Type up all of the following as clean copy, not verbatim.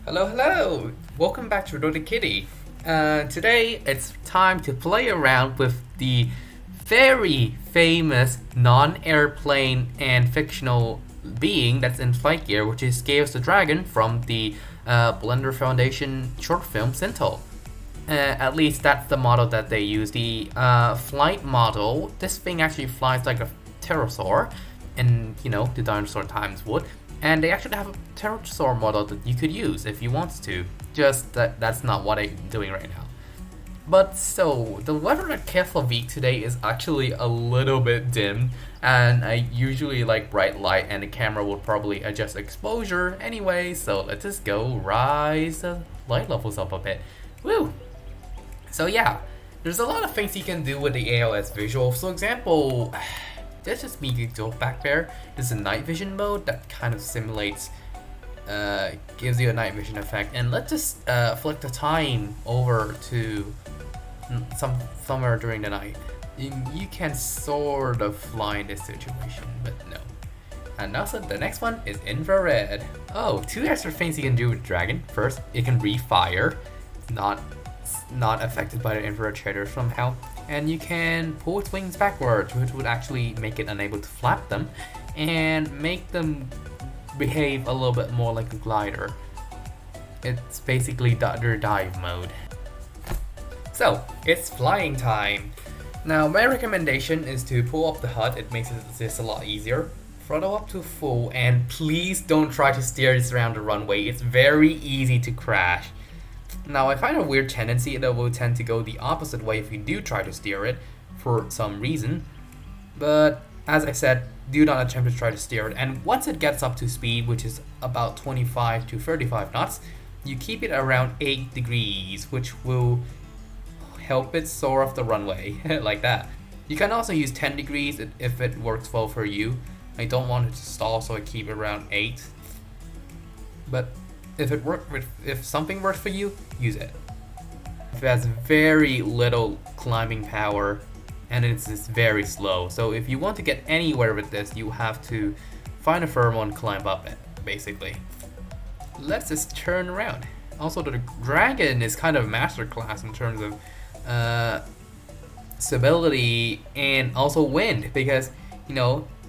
Hello! Welcome back to Dota Kitty. Today it's time to play around with the very famous non-airplane and fictional being that's in FlightGear, which is Scales the Dragon from the Blender Foundation short film Sintel. At least that's the model that they use. The flight model, this thing actually flies like a pterosaur, and the dinosaur times would. And they actually have a pterosaur model that you could use if you want to. Just that's not what I'm doing right now. But so, the weather at Keflavik today is actually a little bit dim, and I usually like bright light, and the camera will probably adjust exposure anyway, so let's just go rise the light levels up a bit. Woo! So yeah, there's a lot of things you can do with the ALS visual. For example, that's just me back there. There's a night vision mode that kind of simulates, gives you a night vision effect. And let's just flick the time over to somewhere during the night. You can sort of fly in this situation, but no. And also the next one is infrared. Oh, two extra things you can do with Dragon. First, it can refire, not affected by the infrared shader somehow. And you can pull its wings backwards, which would actually make it unable to flap them and make them behave a little bit more like a glider. It's basically their dive mode. So, it's flying time. Now, my recommendation is to pull up the HUD. It makes this a lot easier. Throttle up to full, and please don't try to steer this around the runway. It's very easy to crash. Now, I find a weird tendency that will tend to go the opposite way if you do try to steer it for some reason. But as I said, do not attempt to try to steer it. And once it gets up to speed, which is about 25 to 35 knots, you keep it around 8 degrees, which will help it soar off the runway like that. You can also use 10 degrees if it works well for you. I don't want it to stall, so I keep it around 8. But if something works for you, use it. It has very little climbing power, and it's just very slow. So if you want to get anywhere with this, you have to find a firm one, climb up it, basically. Let's just turn around. Also, the dragon is kind of masterclass in terms of stability and also wind, because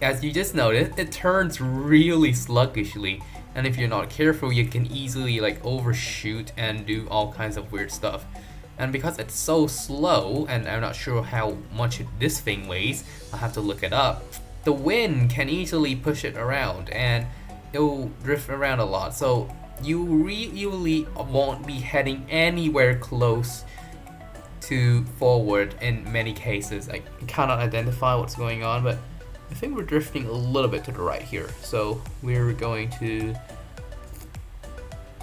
as you just noticed, it turns really sluggishly. And if you're not careful, you can easily overshoot and do all kinds of weird stuff. And because it's so slow, and I'm not sure how much this thing weighs, I'll have to look it up, the wind can easily push it around and it'll drift around a lot. So you really won't be heading anywhere close to forward in many cases. I cannot identify what's going on, but I think we're drifting a little bit to the right here, so we're going to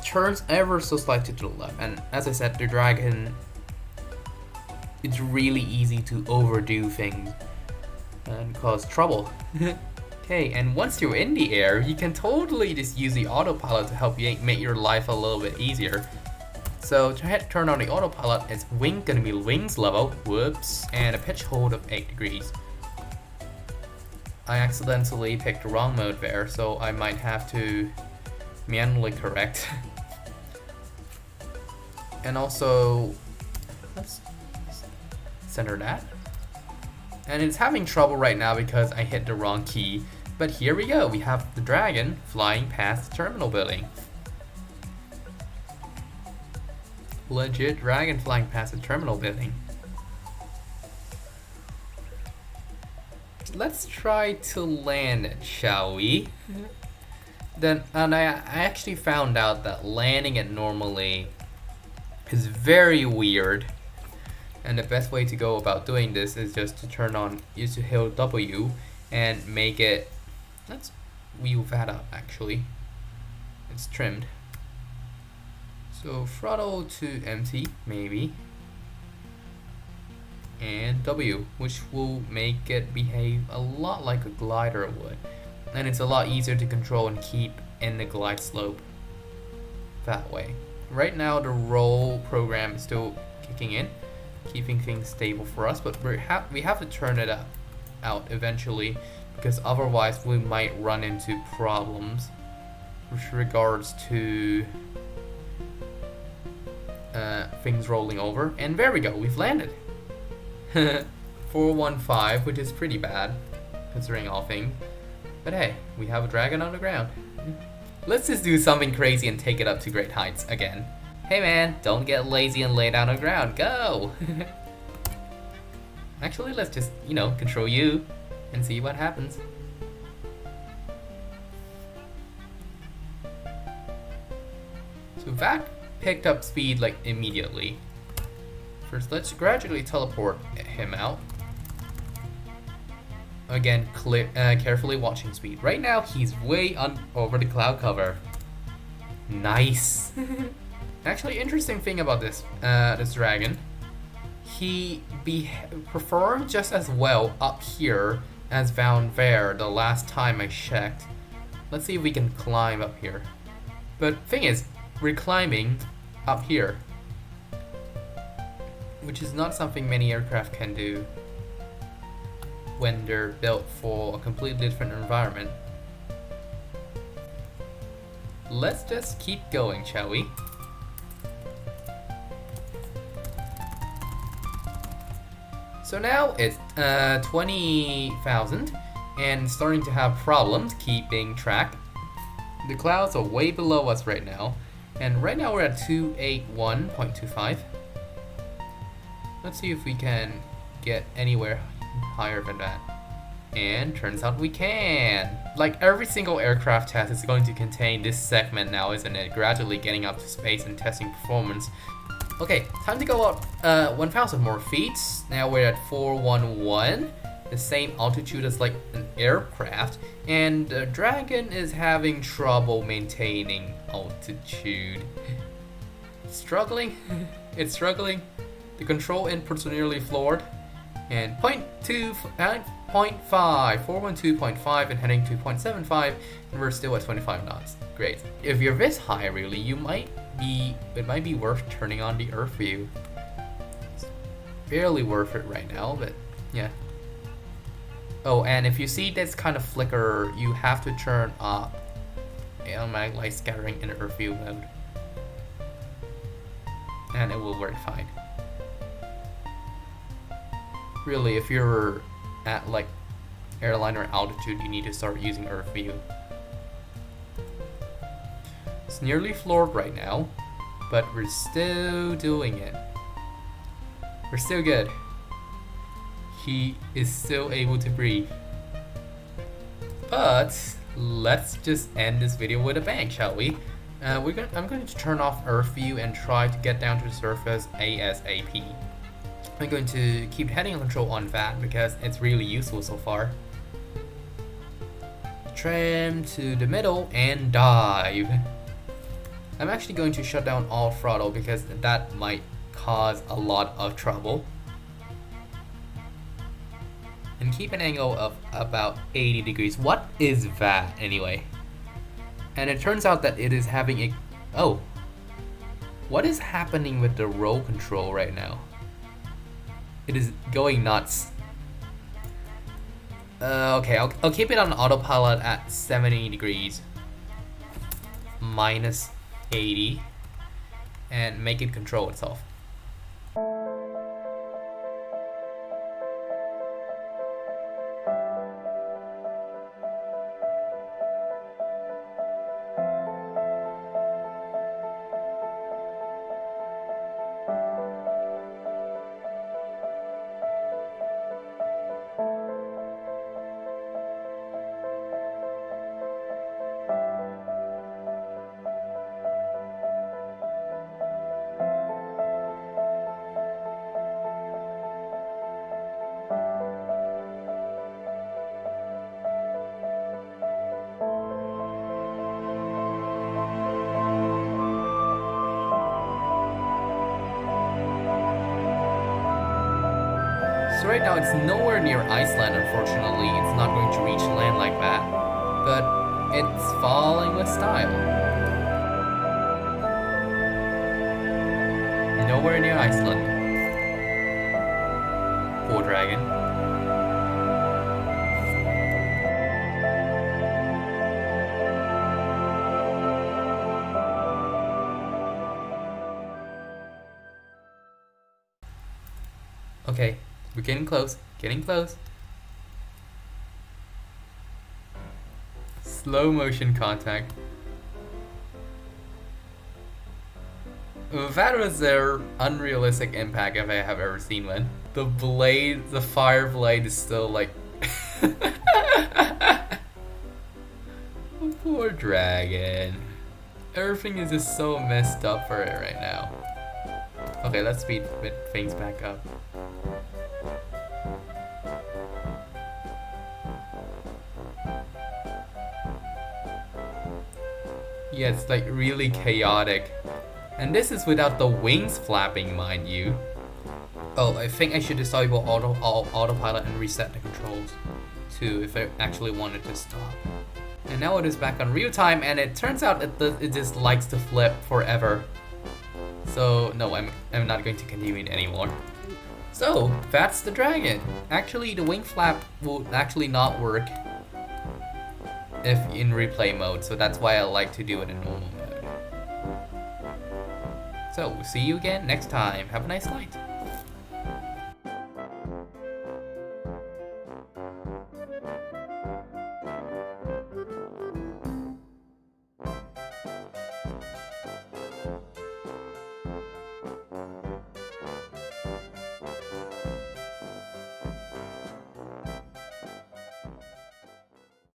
turn ever so slightly to the left. And as I said, the dragon, it's really easy to overdo things and cause trouble. Okay, and once you're in the air, you can totally just use the autopilot to help you make your life a little bit easier. So to turn on the autopilot, it's gonna be wings level, whoops, and a pitch hold of 8 degrees. I accidentally picked the wrong mode there, so I might have to manually correct. And also, let's center that. And it's having trouble right now because I hit the wrong key. But here we go, we have the dragon flying past the terminal building. Legit dragon flying past the terminal building. Let's try to land it, shall we? And I actually found out that landing it normally is very weird, and the best way to go about doing this is just to use the hill W and make it. Let's wheel that up. Actually, it's trimmed. So throttle to empty, maybe. And W, which will make it behave a lot like a glider would. And it's a lot easier to control and keep in the glide slope that way. Right now the roll program is still kicking in, keeping things stable for us, but we have to turn it out eventually, because otherwise we might run into problems with regards to things rolling over. And there we go, we've landed. 415, which is pretty bad, considering all things. But hey, we have a dragon on the ground. Let's just do something crazy and take it up to great heights again. Hey man, don't get lazy and lay down on the ground, go! Actually, let's just, control you and see what happens. So that picked up speed like immediately. First, let's gradually teleport him out. Again, carefully watching speed. Right now, he's way over the cloud cover. Nice. Actually, interesting thing about this dragon, he performed just as well up here as down there the last time I checked. Let's see if we can climb up here. But thing is, we're climbing up here, which is not something many aircraft can do when they're built for a completely different environment. Let's just keep going, shall we? So now it's 20,000 and starting to have problems keeping track. The clouds are way below us right now, and right now we're at 281.25. Let's see if we can get anywhere higher than that. And turns out we can! Like every single aircraft test is going to contain this segment now, isn't it? Gradually getting up to space and testing performance. Okay, time to go up 1,000 more feet. Now we're at 411, the same altitude as like an aircraft, and the Dragon is having trouble maintaining altitude. Struggling? It's struggling. The control inputs are nearly floored. And 0.5, 412.5 and heading to 0.75, and we're still at 25 knots. Great. If you're this high, really, it might be worth turning on the Earth view. It's barely worth it right now, but yeah. Oh, and if you see this kind of flicker, you have to turn off automatic light scattering in Earth view mode, and it will work fine. Really, if you're at like airliner altitude, you need to start using Earth view. It's nearly floored right now, but we're still doing it. We're still good. He is still able to breathe. But let's just end this video with a bang, shall we? I'm going to turn off Earth view and try to get down to the surface ASAP. I'm going to keep heading control on that because it's really useful so far. Trim to the middle and dive. I'm actually going to shut down all throttle because that might cause a lot of trouble. And keep an angle of about 80 degrees. What is that anyway? And it turns out that it is having a... Oh. What is happening with the roll control right now? It is going nuts. Okay, I'll keep it on autopilot at 70 degrees. Minus 80. And make it control itself. So right now it's nowhere near Iceland, unfortunately. It's not going to reach land like that. But it's falling with style. Nowhere near Iceland. Poor dragon. Okay, we're getting close. Getting close. Slow motion contact. That was their unrealistic impact if I have ever seen one. The blade, the fire blade is still like... Poor dragon. Everything is just so messed up for it right now. Okay, let's speed things back up. Yeah, it's like really chaotic. And this is without the wings flapping, mind you. Oh, I think I should disable autopilot and reset the controls too if I actually wanted to stop. And now it is back on real time, and it turns out it just likes to flip forever. So no, I'm not going to continue it anymore. So that's the dragon. Actually, the wing flap will actually not work if in replay mode, so that's why I like to do it in normal mode. So we'll see you again next time. Have a nice night.